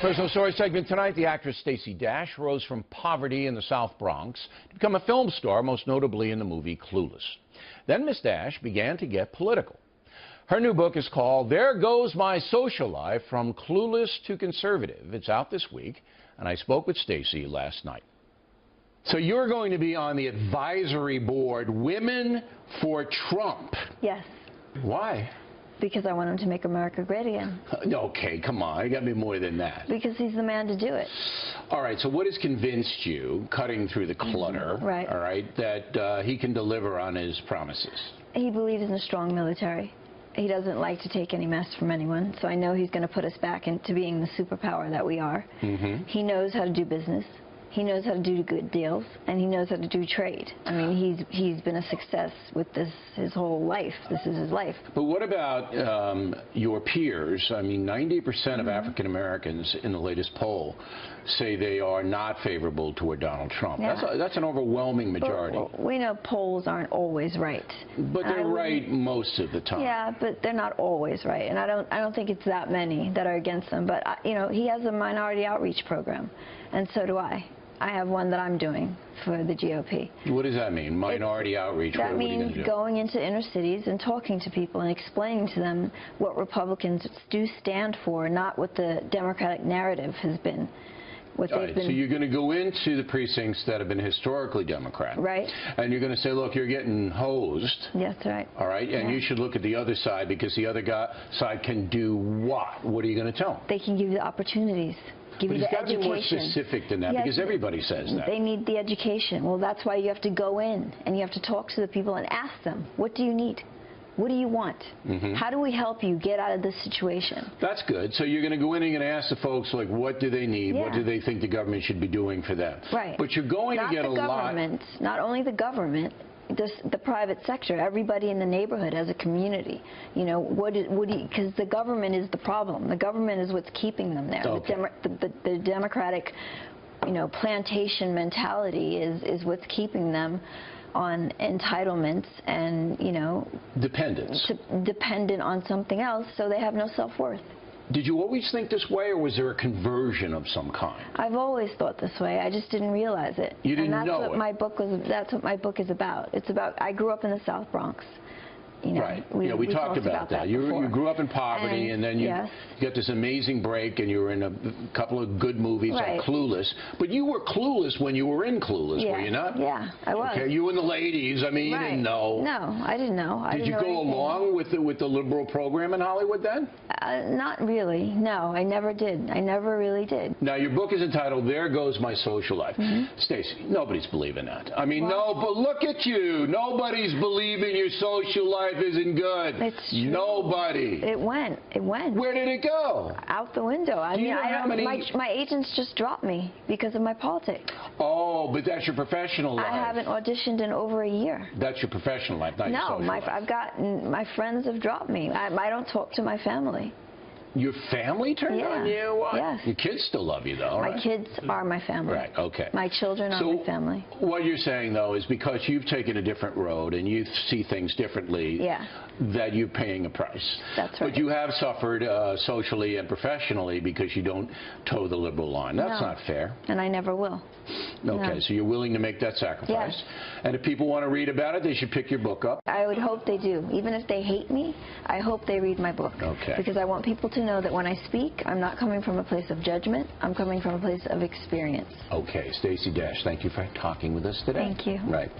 Personal Story segment tonight, the actress Stacey Dash rose from poverty in the South Bronx to become a film star, most notably in the movie Clueless. Then Miss Dash began to get political. Her new book is called There Goes My Social Life, From Clueless to Conservative. It's out this week, and I spoke with Stacey last night. So you're going to be on the advisory board, Women for Trump. Yes. Why? Because I want him to make America great again. Okay, come on. You got to be more than that. Because he's the man to do it. All right, so what has convinced you, cutting through the clutter, right. all right, that he can deliver on his promises? He believes in a strong military. He doesn't like to take any mess from anyone, so I know he's going to put us back into being the superpower that we are. He knows how to do business. He knows how to do good deals, and he knows how to do trade. I mean, he's been a success with this his whole life. This is his life. But what about your peers? I mean, 90% of African Americans in the latest poll say they are not favorable toward Donald Trump. Yeah. That's an overwhelming majority. Well, we know polls aren't always right. But they're right most of the time. Yeah, but they're not always right, and I don't think it's that many that are against them. But you know, he has a minority outreach program, and so do I. I have one that I'm doing for the GOP. What does that mean, minority outreach? That means going into inner cities and talking to people and explaining to them what Republicans do stand for, not what the Democratic narrative has been. So you're going to go into the precincts that have been historically Democrat. Right. And you're going to say, look, you're getting hosed. Yes, right. All right. And you should look at the other side, because the other side can do what? What are you going to tell them? They can give you the opportunities. Give you the education. But it's got to be more specific than that, because everybody says that. They need the education. Well, that's why you have to go in and you have to talk to the people and ask them, what do you need? What do you want? How do we help you get out of this situation? That's good. So you're going to go in and ask the folks, like, what do they need? What do they think the government should be doing for them? Right. But you're going to get a lot. Not only the government, the private sector, everybody in the neighborhood as a community. You know, because the government is the problem. The government is what's keeping them there. Okay. The Democratic, you know, plantation mentality is what's keeping them on entitlements and, you know, dependent on something else, so they have no self-worth. Did you always think this way, or was there a conversion of some kind? I've always thought this way. I just didn't realize it. You didn't know it. And that's what my book is about. It's about, I grew up in the South Bronx. You know, right. We talked about that. You grew up in poverty, and then you got this amazing break, and you were in a couple of good movies like Clueless. But you were clueless when you were in Clueless, were you not? Yeah, I was. Okay, you in the ladies. I mean, you didn't know. No, I didn't know. Did you go along with the liberal program in Hollywood then? Not really. No, I never did. I never really did. Now, your book is entitled There Goes My Social Life. Stacey, nobody's believing that. I mean, no, but look at you. Nobody's believing your social life isn't good. It's true. Nobody. It went. Where did it go? Out the window. I mean, my agents just dropped me because of my politics. Oh, but that's your professional life. I haven't auditioned in over a year. That's your professional life, not your social life. I've gotten, my friends have dropped me. I don't talk to my family. Your family turned on you? Yes. Your kids still love you, though, right? My kids are my family. Right, okay. My children are my family. What you're saying, though, is because you've taken a different road and you see things differently, that you're paying a price. That's right. But you have suffered socially and professionally because you don't toe the liberal line. That's not fair. And I never will. Okay, so you're willing to make that sacrifice. Yes. And if people want to read about it, they should pick your book up. I would hope they do. Even if they hate me, I hope they read my book. Okay. Because I want people to know that when I speak, I'm not coming from a place of judgment. I'm coming from a place of experience. Okay, Stacey Dash, thank you for talking with us today. Thank you. Right.